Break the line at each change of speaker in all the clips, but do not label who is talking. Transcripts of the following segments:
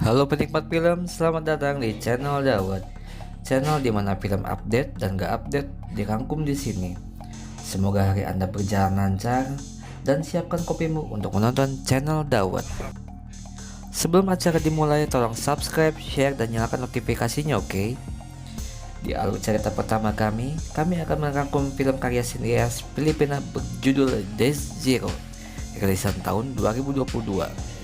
Halo penikmat film, selamat datang di channel Dawet. Channel di mana film update dan gak update dirangkum di sini. Semoga hari Anda berjalan lancar dan siapkan kopimu untuk menonton channel Dawet. Sebelum acara dimulai, tolong subscribe, share, dan nyalakan notifikasinya, oke? Di alur cerita pertama kami akan merangkum film karya sineas Filipina berjudul Days Zero, rilisan tahun 2022.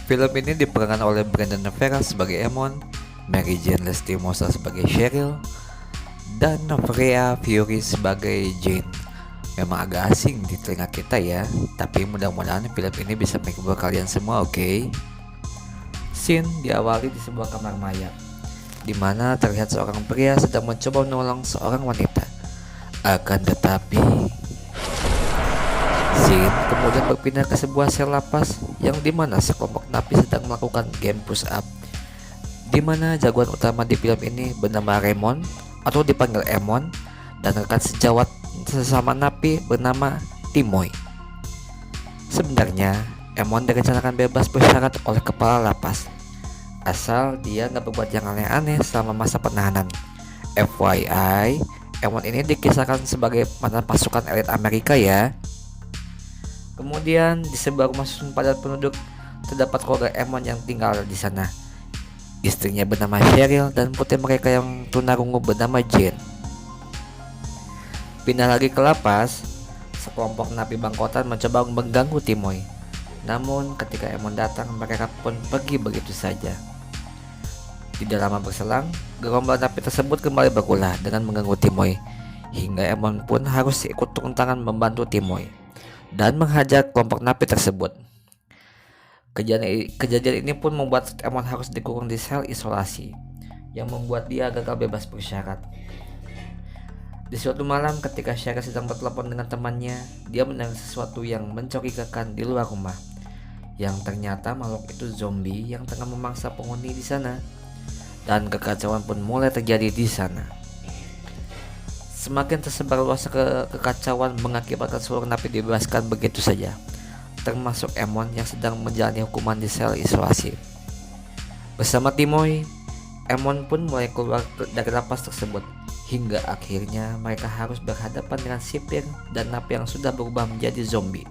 Film ini diperankan oleh Brandon Nevera sebagai Emon, Mary Jane Lestimosa sebagai Cheryl, dan Novrea Fiori sebagai Jane. Memang agak asing di telinga kita ya, tapi mudah-mudahan film ini bisa menghibur kalian semua, oke? Scene diawali di sebuah kamar mayat, di mana terlihat seorang pria sedang mencoba menolong seorang wanita. Akan tetapi scene kemudian berpindah ke sebuah sel lapas yang dimana sekelompok napi sedang melakukan game push up, dimana jagoan utama di film ini bernama Raymond atau dipanggil Emon, dan rekan sejawat sesama napi bernama Timoy. Sebenarnya Emon direncanakan bebas bersyarat oleh kepala lapas asal dia nggak berbuat yang aneh-aneh selama masa penahanan. FYI, Emon ini dikisahkan sebagai mantan pasukan elit Amerika ya. Kemudian di sebuah rumah susun padat penduduk terdapat keluarga Emon yang tinggal di sana. Istrinya bernama Cheryl dan putri mereka yang tunarungu bernama Jane. Pindah lagi ke lapas, sekelompok napi bangkotan mencoba mengganggu Timoy. Namun ketika Emon datang, mereka pun pergi begitu saja. Tidak lama berselang, gerombolan napi tersebut kembali berulah dengan mengganggu Timoy, hingga Emon pun harus ikut turun tangan membantu Timoy dan menghajar kelompok napi tersebut. Kejadian ini pun membuat Emon harus dikurung di sel isolasi, yang membuat dia gagal bebas bersyarat. Di suatu malam ketika Cheryl sedang bertelepon dengan temannya, dia mendengar sesuatu yang mencurigakan di luar rumah, yang ternyata makhluk itu zombie yang tengah memangsa penghuni di sana, dan kekacauan pun mulai terjadi di sana. Semakin tersebar luas kekacauan mengakibatkan seluruh napi dibebaskan begitu saja, termasuk Emon yang sedang menjalani hukuman di sel isolasi. Bersama Timoy, Emon pun mulai keluar dari lapas tersebut, hingga akhirnya mereka harus berhadapan dengan sipir dan napi yang sudah berubah menjadi zombie.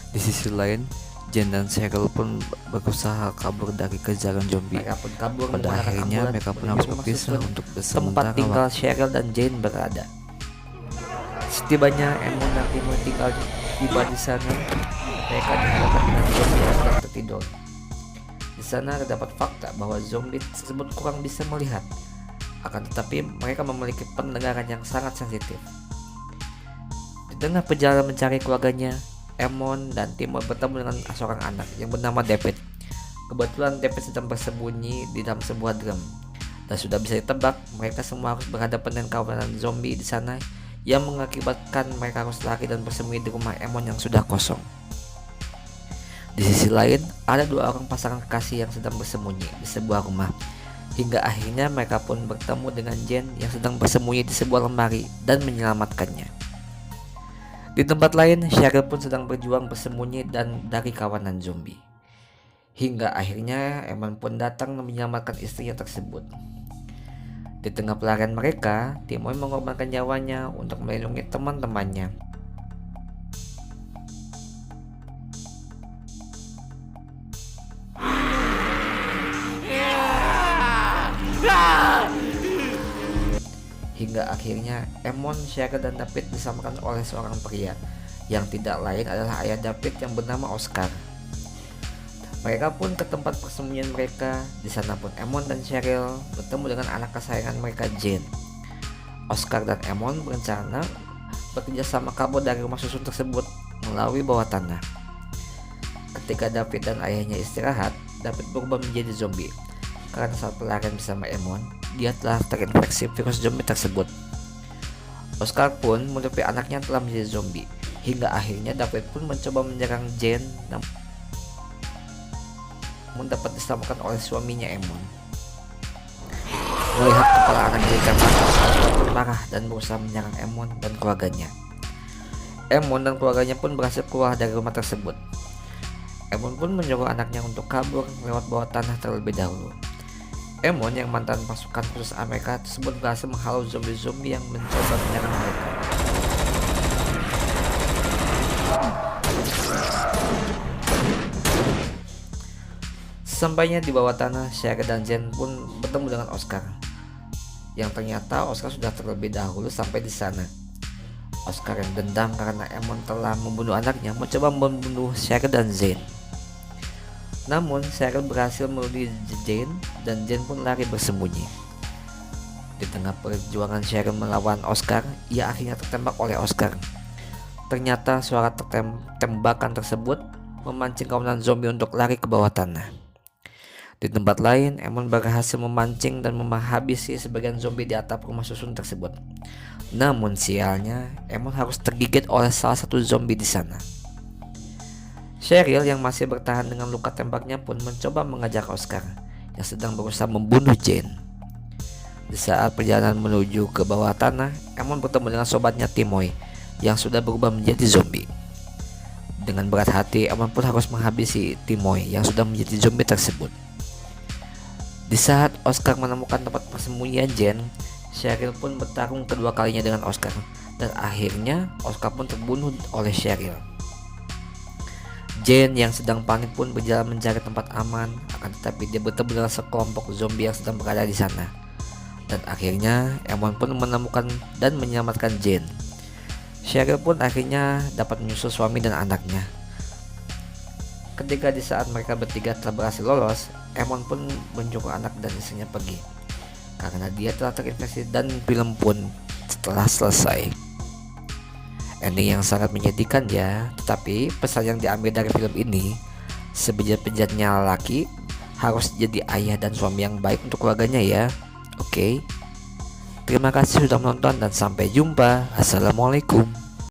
Di sisi lain, Jane dan Cheryl pun berusaha kabur dari kejaran zombie. Pada akhirnya mereka pun harus berpisah untuk
tempat tinggal Cheryl dan Jane berada. Setibanya Emon dan Timoy tiba di sana, mereka dihadapkan dengan zombie yang sedang tertidur. Di sana terdapat fakta bahwa zombie tersebut kurang bisa melihat, akan tetapi mereka memiliki pendengaran yang sangat sensitif. Di tengah perjalanan mencari keluarganya, Emon dan Timoy bertemu dengan seorang anak yang bernama David. Kebetulan David sedang bersembunyi di dalam sebuah drum, dan sudah bisa ditebak mereka semua harus berhadapan dengan kawanan zombie di sana, yang mengakibatkan mereka harus lari dan bersembunyi di rumah Emon yang sudah kosong. Di sisi lain, ada dua orang pasangan kekasih yang sedang bersembunyi di sebuah rumah, hingga akhirnya mereka pun bertemu dengan Jane yang sedang bersembunyi di sebuah lemari dan menyelamatkannya. Di tempat lain, Cheryl pun sedang berjuang bersembunyi dan dari kawanan zombie, hingga akhirnya Emon pun datang menyelamatkan istrinya tersebut. Di tengah pelarian mereka, Timoy mengorbankan nyawanya untuk melindungi teman-temannya. Hingga akhirnya Emon, Cheryl, dan David diselamatkan oleh seorang pria yang tidak lain adalah ayah David yang bernama Oscar. Mereka pun ke tempat persembunyian mereka. Di sana pun Emon dan Cheryl bertemu dengan anak kesayangan mereka, Jane. Oscar dan Emon berencana bekerja sama kabur dari rumah susun tersebut melalui bawah tanah. Ketika David dan ayahnya istirahat, David berubah menjadi zombie karena saat pelarian bersama Emon, dia telah terinfeksi virus zombie tersebut. Oscar pun menutupi anaknya telah menjadi zombie, hingga akhirnya David pun mencoba menyerang Jane, namun dapat diselamatkan oleh suaminya Emon. Melihat kepala anaknya ditembak, Oscar pun marah dan berusaha menyerang Emon dan keluarganya. Emon dan keluarganya pun berhasil keluar dari rumah tersebut. Emon pun menyuruh anaknya untuk kabur lewat bawah tanah terlebih dahulu. Emon yang mantan pasukan khusus Amerika tersebut berhasil menghalau zombie-zombie yang mencoba menyerang mereka. Sampainya di bawah tanah, Cheryl dan Jen pun bertemu dengan Oscar. Yang ternyata Oscar sudah terlebih dahulu sampai di sana. Oscar yang dendam karena Emon telah membunuh anaknya mencoba membunuh Cheryl dan Jen. Namun Cheryl berhasil melukai Jen dan Jen pun lari bersembunyi. Di tengah perjuangan Cheryl melawan Oscar, ia akhirnya tertembak oleh Oscar. Ternyata suara tembakan tersebut memancing kawanan zombie untuk lari ke bawah tanah. Di tempat lain, Emon berhasil memancing dan menghabisi sebagian zombie di atap rumah susun tersebut. Namun sialnya, Emon harus tergigit oleh salah satu zombie di sana. Cheryl yang masih bertahan dengan luka tembaknya pun mencoba mengajak Oscar yang sedang berusaha membunuh Jane. Di saat perjalanan menuju ke bawah tanah, Emon bertemu dengan sobatnya Timoy yang sudah berubah menjadi zombie. Dengan berat hati, Emon pun harus menghabisi Timoy yang sudah menjadi zombie tersebut. Di saat Oscar menemukan tempat persembunyian Jane, Cheryl pun bertarung kedua kalinya dengan Oscar, dan akhirnya Oscar pun terbunuh oleh Cheryl. Jane yang sedang panik pun berjalan mencari tempat aman, akan tetapi dia bertemu dengan sekelompok zombie yang sedang berada di sana. Dan akhirnya Emon pun menemukan dan menyelamatkan Jane. Cheryl pun akhirnya dapat menyusul suami dan anaknya. Ketika di saat mereka bertiga telah berhasil lolos, Emon pun menyuruh anak dan istrinya pergi karena dia telah terinfeksi dan film pun telah selesai. Ending yang sangat menyedihkan ya, tetapi pesan yang diambil dari film ini, sebejat-bejatnya laki harus jadi ayah dan suami yang baik untuk keluarganya ya. Oke. Terima kasih sudah menonton dan sampai jumpa. Assalamualaikum.